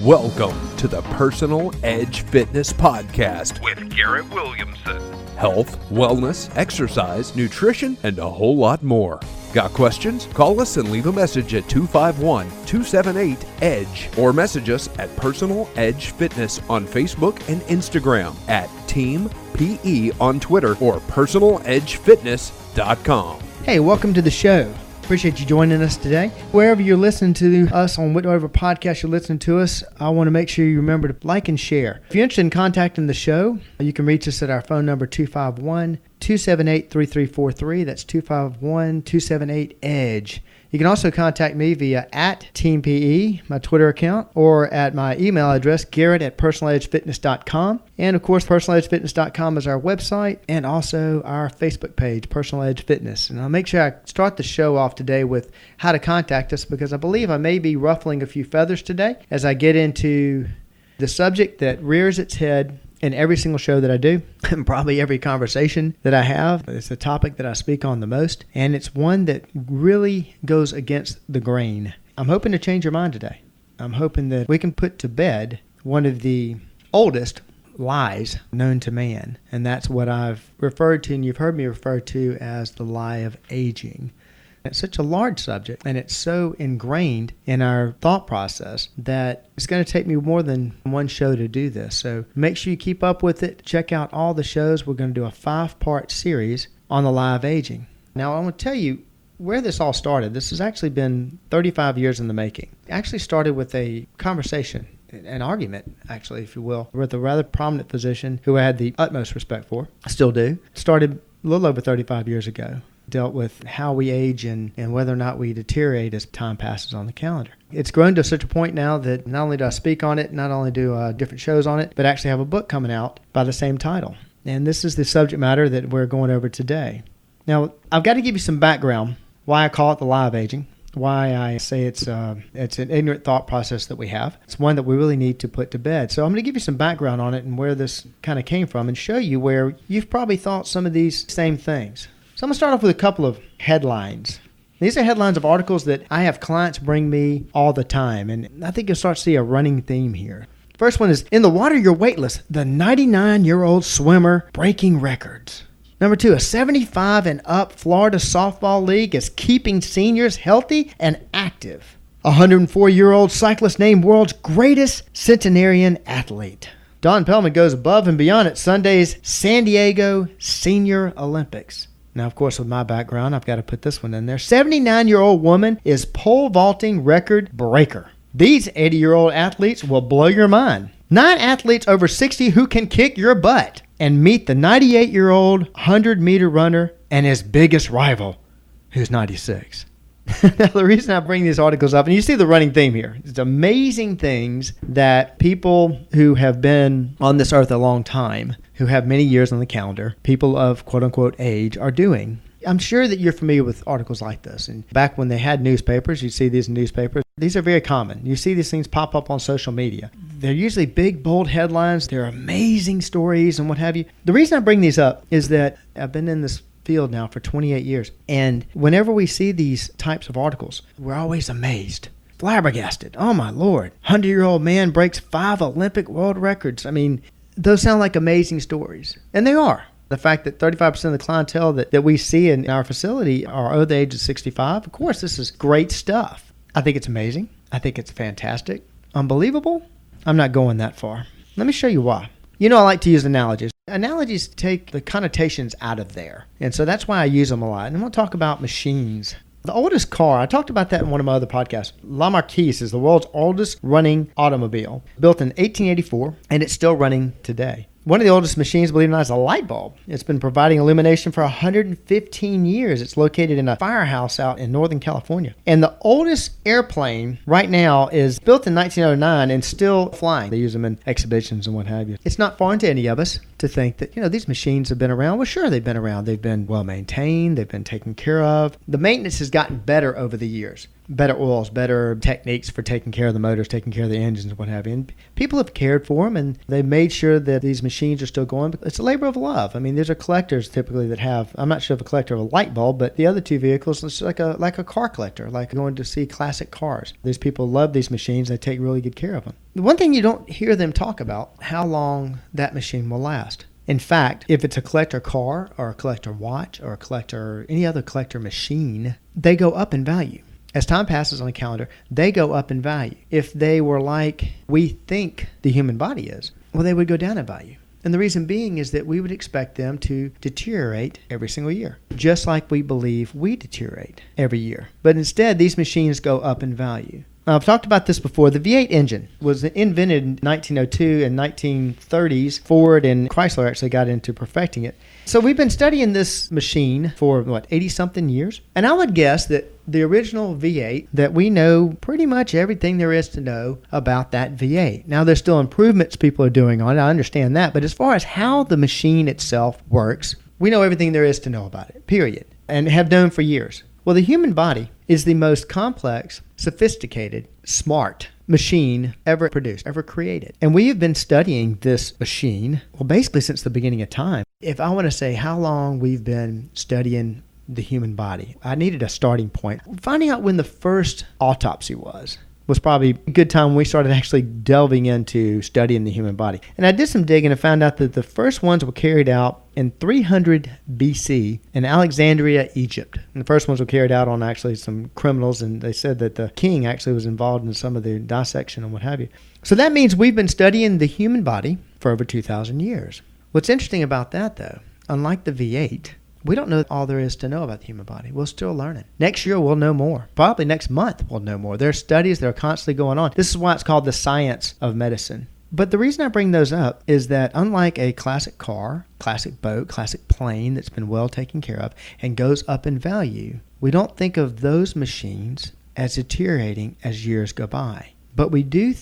Welcome to the Personal Edge Fitness Podcast with Garrett Williamson. Health, wellness, exercise, nutrition, and a whole lot more. Got questions? Call us and leave a message at 251-278-EDGE or message us at Personal Edge Fitness on Facebook and Instagram, at Team PE on Twitter, or personaledgefitness.com. Hey, welcome to the show. Appreciate you joining us today. Wherever you're listening to us, on whatever podcast you're listening to us, I want to make sure you remember to like and share. If you're interested in contacting the show, you can reach us at our phone number 251-278-3343. That's 251-278-EDGE. You can also contact me via @TeamPE, my Twitter account, or at my email address, garrett@personaledgefitness.com. And, of course, personaledgefitness.com is our website and also our Facebook page, Personal Edge Fitness. And I'll make sure I start the show off today with how to contact us, because I believe I may be ruffling a few feathers today as I get into the subject that rears its head in every single show that I do, and probably every conversation that I have. It's a topic that I speak on the most, and it's one that really goes against the grain. I'm hoping to change your mind today. I'm hoping that we can put to bed one of the oldest lies known to man, and that's what I've referred to, and you've heard me refer to, as the lie of aging. It's such a large subject, and it's so ingrained in our thought process that it's going to take me more than one show to do this. So make sure you keep up with it. Check out all the shows. We're going to do a 5-part series on the lie of aging. Now, I want to tell you where this all started. This has actually been 35 years in the making. It actually started with a conversation, an argument, actually, if you will, with a rather prominent physician who I had the utmost respect for. I still do. It started a little over 35 years ago. Dealt with how we age and whether or not we deteriorate as time passes on the calendar. It's grown to such a point now that not only do I speak on it, not only do different shows on it, but actually have a book coming out by the same title. And this is the subject matter that we're going over today. Now, I've got to give you some background why I call it the lie of aging, why I say it's an ignorant thought process that we have. It's one that we really need to put to bed. So I'm going to give you some background on it and where this kind of came from, and show you where you've probably thought some of these same things. So I'm going to start off with a couple of headlines. These are headlines of articles that I have clients bring me all the time, and I think you'll start to see a running theme here. First one is, in the water you're weightless, the 99-year-old swimmer breaking records. Number 2, a 75 and up Florida softball league is keeping seniors healthy and active. A 104-year-old cyclist named world's greatest centenarian athlete. Don Pellman goes above and beyond at Sunday's San Diego Senior Olympics. Now, of course, with my background, I've got to put this one in there. 79-year-old woman is pole vaulting record breaker. These 80-year-old athletes will blow your mind. 9 athletes over 60 who can kick your butt. And meet the 98-year-old 100-meter runner and his biggest rival, who's 96. Now, the reason I bring these articles up, and you see the running theme here, it's amazing things that people who have been on this earth a long time, who have many years on the calendar, people of quote-unquote age, are doing. I'm sure that you're familiar with articles like this. And back when they had newspapers, you'd see these in newspapers. These are very common. You see these things pop up on social media. They're usually big, bold headlines. They're amazing stories and what have you. The reason I bring these up is that I've been in this field now for 28 years. And whenever we see these types of articles, we're always amazed, flabbergasted. Oh, my Lord. 100-year-old man breaks 5 Olympic world records. I mean, those sound like amazing stories. And they are. The fact that 35% of the clientele that we see in our facility are over the age of 65, of course, this is great stuff. I think it's amazing. I think it's fantastic. Unbelievable? I'm not going that far. Let me show you why. You know, I like to use analogies. Analogies take the connotations out of there. And so that's why I use them a lot. And I'm going to talk about machines. The oldest car, I talked about that in one of my other podcasts. La Marquise is the world's oldest running automobile, built in 1884, and it's still running today. One of the oldest machines, believe it or not, is a light bulb. It's been providing illumination for 115 years. It's located in a firehouse out in Northern California. And the oldest airplane right now is built in 1909 and still flying. They use them in exhibitions and what have you. It's not foreign to any of us to think that, these machines have been around. Well, sure, they've been around. They've been well maintained. They've been taken care of. The maintenance has gotten better over the years. Better oils, better techniques for taking care of the motors, taking care of the engines and what have you. And people have cared for them, and they've made sure that these machines are still going. It's a labor of love. I mean, these are collectors typically that have, I'm not sure of a collector of a light bulb, but the other two vehicles, it's like a car collector, like going to see classic cars. These people love these machines. They take really good care of them. The one thing you don't hear them talk about, how long that machine will last. In fact, if it's a collector car or a collector watch or any other collector machine, they go up in value. As time passes on the calendar, they go up in value. If they were like we think the human body is, well, they would go down in value. And the reason being is that we would expect them to deteriorate every single year, just like we believe we deteriorate every year. But instead, these machines go up in value. Now, I've talked about this before. The V8 engine was invented in 1902 and 1930s. Ford and Chrysler actually got into perfecting it. So we've been studying this machine for, 80-something years? And I would guess that the original V8, that we know pretty much everything there is to know about that V8. Now, there's still improvements people are doing on it. I understand that. But as far as how the machine itself works, we know everything there is to know about it, period, and have known for years. Well, the human body is the most complex, sophisticated, smart machine ever produced, ever created. And we have been studying this machine, well, basically since the beginning of time. If I want to say how long we've been studying the human body, I needed a starting point. Finding out when the first autopsy was probably a good time when we started actually delving into studying the human body. And I did some digging and found out that the first ones were carried out in 300 BC in Alexandria, Egypt. And the first ones were carried out on actually some criminals, and they said that the king actually was involved in some of the dissection and what have you. So that means we've been studying the human body for over 2,000 years. What's interesting about that, though, unlike the V8, we don't know all there is to know about the human body. We're still learning. Next year, we'll know more. Probably next month, we'll know more. There are studies that are constantly going on. This is why it's called the science of medicine. But the reason I bring those up is that unlike a classic car, classic boat, classic plane that's been well taken care of and goes up in value, we don't think of those machines as deteriorating as years go by. But we do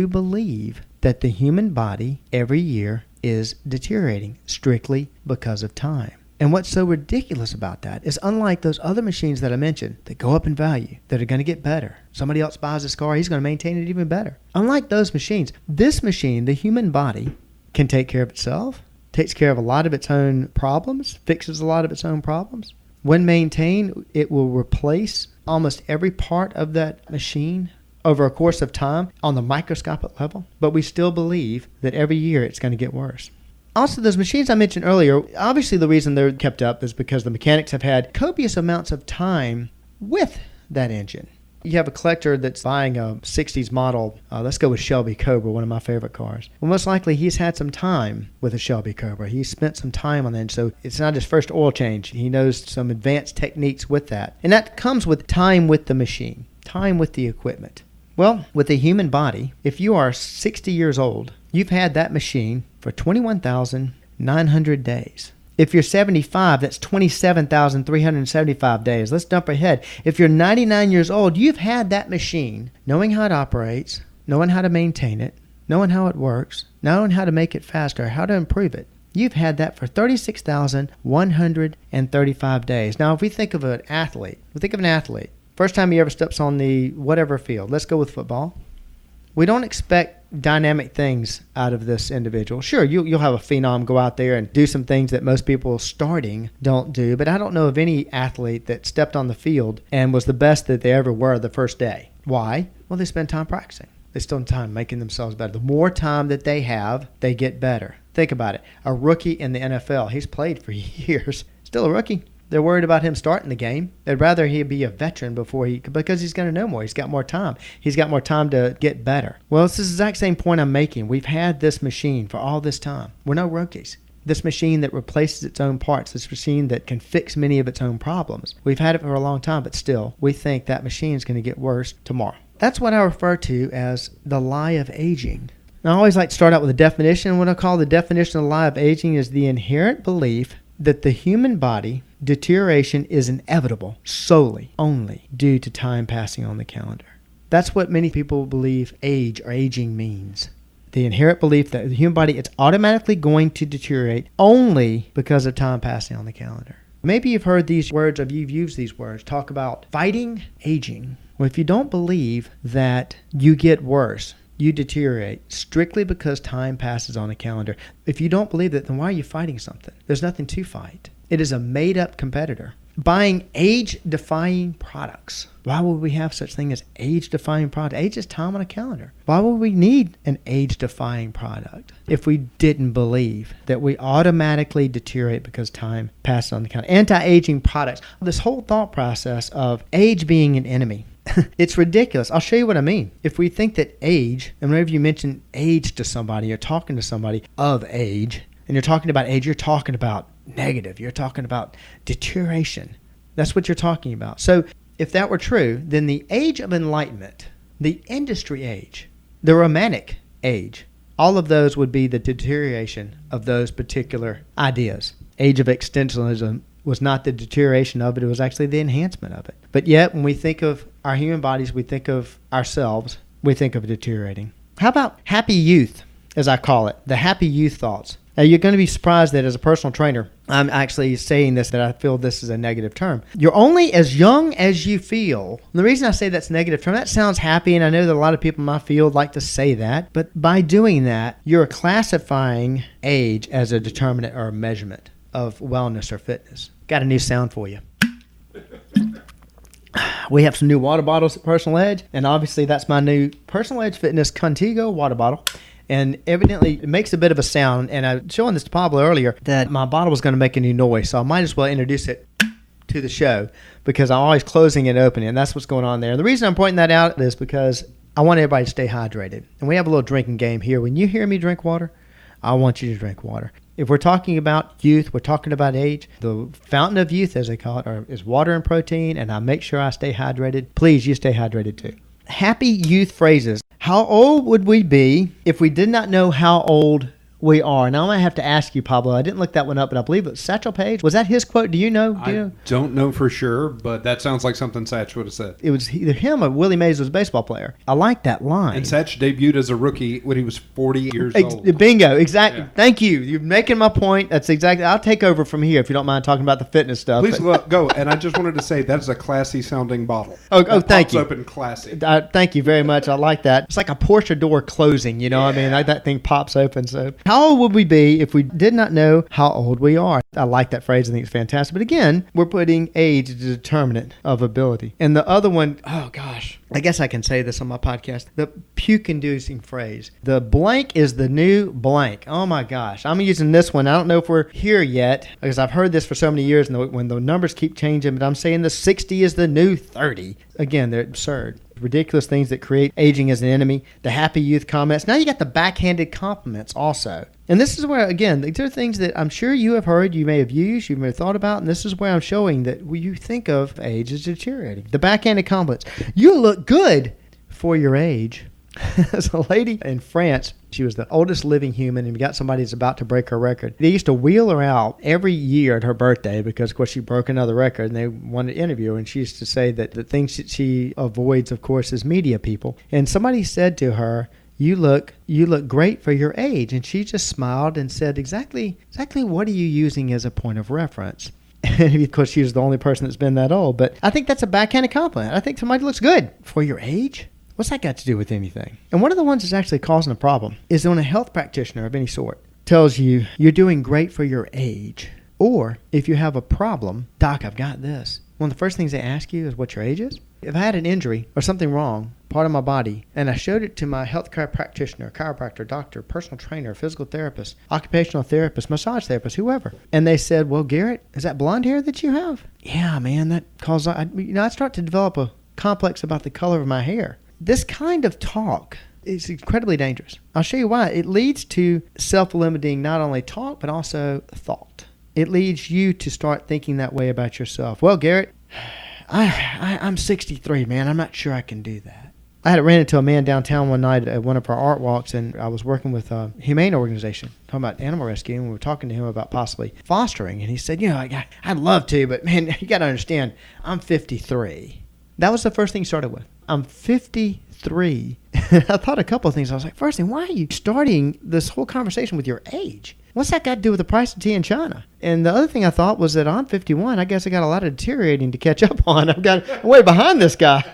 believe that the human body every year is deteriorating strictly because of time. And what's so ridiculous about that is unlike those other machines that I mentioned that go up in value, that are going to get better. Somebody else buys this car, he's going to maintain it even better. Unlike those machines, this machine, the human body, can take care of itself, takes care of a lot of its own problems, fixes a lot of its own problems. When maintained, it will replace almost every part of that machine over a course of time on the microscopic level. But we still believe that every year it's going to get worse. Also, those machines I mentioned earlier, obviously the reason they're kept up is because the mechanics have had copious amounts of time with that engine. You have a collector that's buying a 60s model, let's go with Shelby Cobra, one of my favorite cars. Well, most likely he's had some time with a Shelby Cobra. He's spent some time on that, so it's not his first oil change. He knows some advanced techniques with that. And that comes with time with the machine, time with the equipment. Well, with the human body, if you are 60 years old, you've had that machine for 21,900 days. If you're 75, that's 27,375 days. Let's jump ahead. If you're 99 years old, you've had that machine, knowing how it operates, knowing how to maintain it, knowing how it works, knowing how to make it faster, how to improve it. You've had that for 36,135 days. Now, if we think of an athlete, first time he ever steps on the whatever field, let's go with football. We don't expect dynamic things out of this individual. Sure, you'll have a phenom go out there and do some things that most people starting don't do, but I don't know of any athlete that stepped on the field and was the best that they ever were the first day. Why? Well, they spend time practicing. They spend time making themselves better. The more time that they have, they get better. Think about it. A rookie in the NFL, he's played for years, still a rookie. They're worried about him starting the game. They'd rather he be a veteran because he's going to know more. He's got more time. He's got more time to get better. Well, it's the exact same point I'm making. We've had this machine for all this time. We're no rookies. This machine that replaces its own parts, this machine that can fix many of its own problems. We've had it for a long time, but still, we think that machine is going to get worse tomorrow. That's what I refer to as the lie of aging. Now, I always like to start out with a definition. What I call the definition of the lie of aging is the inherent belief that the human body deterioration is inevitable solely only due to time passing on the calendar. That's what many people believe age or aging means. The inherent belief that the human body is automatically going to deteriorate only because of time passing on the calendar. Maybe you've heard these words, or you've used these words, talk about fighting aging. Well, if you don't believe that you get worse, you deteriorate strictly because time passes on a calendar. If you don't believe that, then why are you fighting something? There's nothing to fight. It is a made-up competitor. buying age-defying products. Why would we have such thing as age-defying product? Age is time on a calendar. Why would we need an age-defying product if we didn't believe that we automatically deteriorate because time passes on the calendar? Anti-aging products. This whole thought process of age being an enemy. It's ridiculous. I'll show you what I mean. If we think that age, and whenever you mention age to somebody, you're talking to somebody of age, and you're talking about age, you're talking about negative. You're talking about deterioration. That's what you're talking about. So if that were true, then the age of enlightenment, the industry age, the romantic age, all of those would be the deterioration of those particular ideas. Age of existentialism was not the deterioration of it. It was actually the enhancement of it. But yet, when we think of our human bodies, we think of ourselves, we think of deteriorating. How about happy youth, as I call it, the happy youth thoughts? Now, you're going to be surprised that as a personal trainer, I'm actually saying this, that I feel this is a negative term. You're only as young as you feel. And the reason I say that's a negative term, that sounds happy, and I know that a lot of people in my field like to say that. But by doing that, you're classifying age as a determinant or a measurement of wellness or fitness. Got a new sound for you. We have some new water bottles at Personal Edge, and obviously that's my new Personal Edge Fitness Contigo water bottle. And evidently, it makes a bit of a sound. And I was showing this to Pablo earlier that my bottle was going to make a new noise. So I might as well introduce it to the show because I'm always closing and opening. And that's what's going on there. And the reason I'm pointing that out is because I want everybody to stay hydrated. And we have a little drinking game here. When you hear me drink water, I want you to drink water. If we're talking about youth, we're talking about age. The fountain of youth, as they call it, is water and protein. And I make sure I stay hydrated. Please, you stay hydrated too. Happy youth phrases. How old would we be if we did not know how old we are? Now, I'm going to have to ask you, Pablo. I didn't look that one up, but I believe it was Satchel Paige. Was that his quote? Do you know? I don't know for sure, but that sounds like something Satch would have said. It was either him or Willie Mays was a baseball player. I like that line. And Satch debuted as a rookie when he was 40 years old. Bingo. Exactly. Yeah. Thank you. You're making my point. That's exactly. I'll take over from here if you don't mind talking about the fitness stuff. Please go. And I just wanted to say that's a classy sounding bottle. Thank you. Open classy. Thank you very much. I like that. It's like a Porsche door closing, you know what I mean? That thing pops open. So how old would we be if we did not know how old we are? I like that phrase. I think it's fantastic. But again, we're putting age as a determinant of ability. And the other one, oh gosh, I guess I can say this on my podcast, the puke-inducing phrase. The blank is the new blank. Oh my gosh. I'm using this one. I don't know if we're here yet because I've heard this for so many years and when the numbers keep changing, but I'm saying the 60 is the new 30. Again, they're absurd. Ridiculous things that create aging as an enemy. The happy youth comments. Now you got the backhanded compliments also. And this is where, again, these are things that I'm sure you have heard, you may have used, you may have thought about, and this is where I'm showing that when you think of age as deteriorating. The backhanded compliments. You look good for your age. There's a lady in France. She was the oldest living human, and we got somebody that's about to break her record. They used to wheel her out every year at her birthday because, of course, she broke another record, and they wanted to interview her. And she used to say that the things that she avoids, of course, is media people. And somebody said to her, you look great for your age. And she just smiled and said, exactly what are you using as a point of reference? And of course, she was the only person that's been that old. But I think that's a backhanded compliment. I think somebody looks good for your age. What's that got to do with anything? And one of the ones that's actually causing a problem is when a health practitioner of any sort tells you you're doing great for your age. Or if you have a problem, doc, I've got this. One of the first things they ask you is what your age is. If I had an injury or something wrong, part of my body, and I showed it to my healthcare practitioner, chiropractor, doctor, personal trainer, physical therapist, occupational therapist, massage therapist, whoever, and they said, well, Garrett, is that blonde hair that you have? Yeah, man, that causes, I start to develop a complex about the color of my hair. This kind of talk is incredibly dangerous. I'll show you why. It leads to self-limiting not only talk, but also thought. It leads you to start thinking that way about yourself. Well, Garrett, I'm 63, man. I'm not sure I can do that. I had ran into a man downtown one night at one of our art walks, and I was working with a humane organization, talking about animal rescue, and we were talking to him about possibly fostering. And he said, I'd love to, but, man, you got to understand, I'm 53. That was the first thing he started with. I'm 53. I thought a couple of things. I was like, first thing, why are you starting this whole conversation with your age? What's that got to do with the price of tea in China? And the other thing I thought was that I'm 51. I guess I got a lot of deteriorating to catch up on. I'm way behind this guy.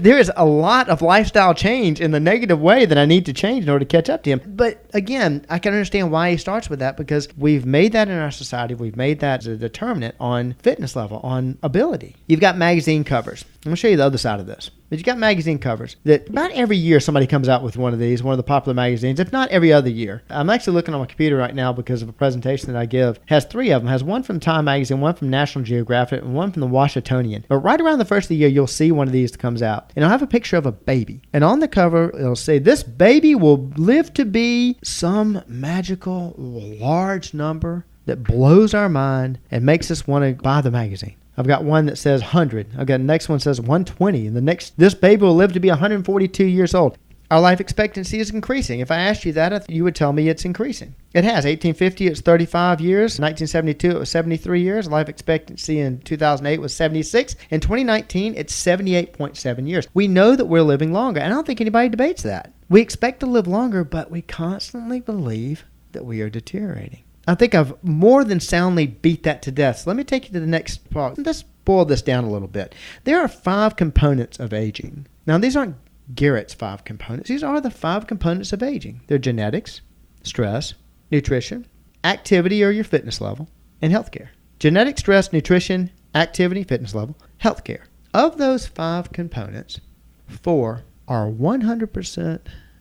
There is a lot of lifestyle change in the negative way that I need to change in order to catch up to him. But again, I can understand why he starts with that, because we've made that in our society. We've made that as a determinant on fitness level, on ability. You've got magazine covers. I'm going to show you the other side of this. But you've got magazine covers that about every year somebody comes out with one of these, one of the popular magazines, if not every other year. I'm actually looking on my computer right now because of a presentation that I give. It has three of them. It has one from Time Magazine, one from National Geographic, and one from the Washingtonian. But right around the first of the year, you'll see one of these that comes out. And it'll have a picture of a baby. And on the cover, it'll say, this baby will live to be some magical large number that blows our mind and makes us want to buy the magazine. I've got one that says 100. I've got the next one that says 120. And this baby will live to be 142 years old. Our life expectancy is increasing. If I asked you that, you would tell me it's increasing. It has. 1850, it's 35 years. 1972, it was 73 years. Life expectancy in 2008 was 76. In 2019, it's 78.7 years. We know that we're living longer. And I don't think anybody debates that. We expect to live longer, but we constantly believe that we are deteriorating. I think I've more than soundly beat that to death. So let me take you to the next part. Let's boil this down a little bit. There are 5 components of aging. Now, these aren't Garrett's 5 components. These are the 5 components of aging. They're genetics, stress, nutrition, activity or your fitness level, and healthcare. Genetics, stress, nutrition, activity, fitness level, healthcare. Of those 5 components, 4 are 100%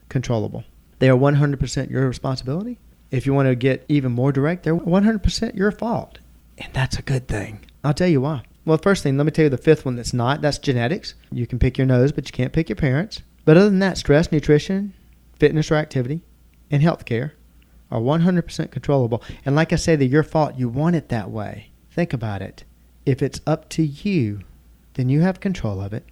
controllable. They are 100% your responsibility. If you want to get even more direct, they're 100% your fault. And that's a good thing. I'll tell you why. Well, first thing, let me tell you the 5th one that's not. That's genetics. You can pick your nose, but you can't pick your parents. But other than that, stress, nutrition, fitness or activity, and healthcare are 100% controllable. And like I say, they're your fault. You want it that way. Think about it. If it's up to you, then you have control of it.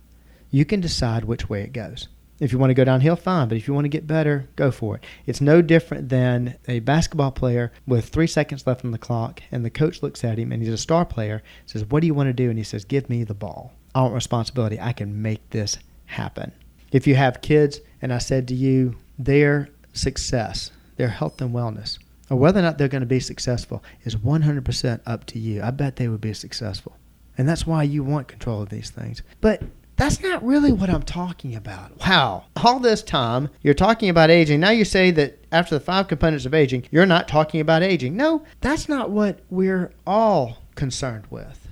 You can decide which way it goes. If you want to go downhill, fine. But if you want to get better, go for it. It's no different than a basketball player with 3 seconds left on the clock, and the coach looks at him, and he's a star player, says, what do you want to do? And he says, give me the ball. I want responsibility. I can make this happen. If you have kids, and I said to you, their success, their health and wellness, or whether or not they're going to be successful is 100% up to you. I bet they would be successful. And that's why you want control of these things. But that's not really what I'm talking about. Wow. All this time, you're talking about aging. Now you say that after the 5 components of aging, you're not talking about aging. No, that's not what we're all concerned with.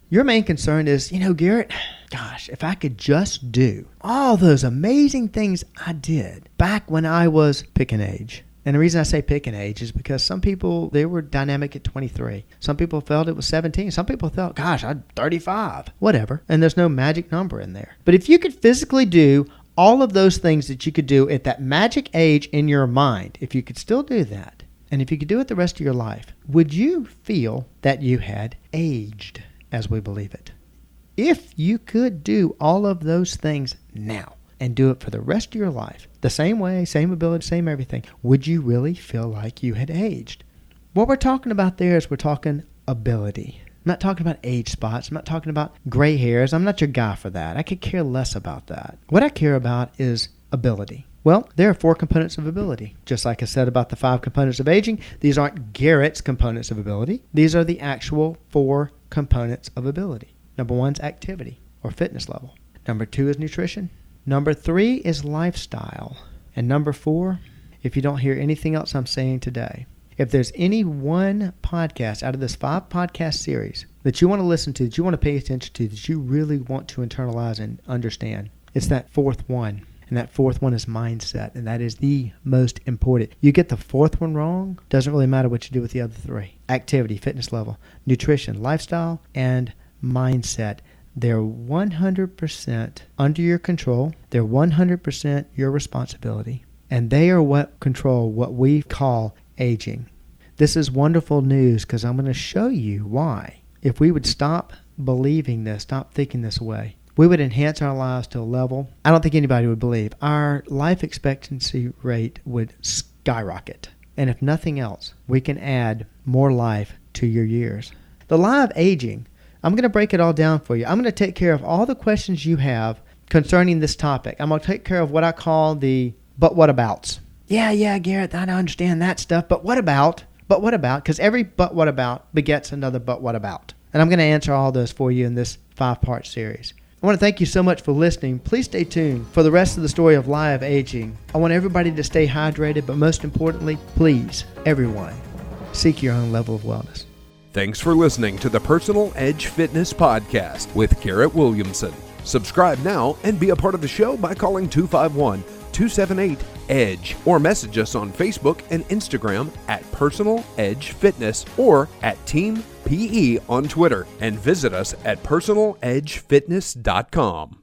Your main concern is, Garrett, gosh, if I could just do all those amazing things I did back when I was pick an age. And the reason I say pick an age is because some people, they were dynamic at 23. Some people felt it was 17. Some people felt, gosh, I'm 35. Whatever. And there's no magic number in there. But if you could physically do all of those things that you could do at that magic age in your mind, if you could still do that, and if you could do it the rest of your life, would you feel that you had aged as we believe it? If you could do all of those things now, and do it for the rest of your life, the same way, same ability, same everything, would you really feel like you had aged? What we're talking about there is we're talking ability. I'm not talking about age spots. I'm not talking about gray hairs. I'm not your guy for that. I could care less about that. What I care about is ability. Well, there are 4 components of ability. Just like I said about the 5 components of aging, these aren't Garrett's components of ability. These are the actual 4 components of ability. Number 1 is activity or fitness level. Number 2 is nutrition. Number 3 is lifestyle. And number 4, if you don't hear anything else I'm saying today, if there's any one podcast out of this 5 podcast series that you want to listen to, that you want to pay attention to, that you really want to internalize and understand, it's that 4th one. And that 4th one is mindset. And that is the most important. You get the 4th one wrong, doesn't really matter what you do with the other 3. Activity, fitness level, nutrition, lifestyle, and mindset. They're 100% under your control. They're 100% your responsibility. And they are what control what we call aging. This is wonderful news because I'm going to show you why. If we would stop believing this, stop thinking this way, we would enhance our lives to a level I don't think anybody would believe. Our life expectancy rate would skyrocket. And if nothing else, we can add more life to your years. The lie of aging, I'm going to break it all down for you. I'm going to take care of all the questions you have concerning this topic. I'm going to take care of what I call the but what abouts. Yeah, Garrett, I understand that stuff. But what about? But what about? Because every but what about begets another but what about. And I'm going to answer all those for you in this 5-part series. I want to thank you so much for listening. Please stay tuned for the rest of the story of Live Aging. I want everybody to stay hydrated, but most importantly, please, everyone, seek your own level of wellness. Thanks for listening to the Personal Edge Fitness Podcast with Garrett Williamson. Subscribe now and be a part of the show by calling 251-278-EDGE or message us on Facebook and Instagram at Personal Edge Fitness or at Team PE on Twitter, and visit us at personaledgefitness.com.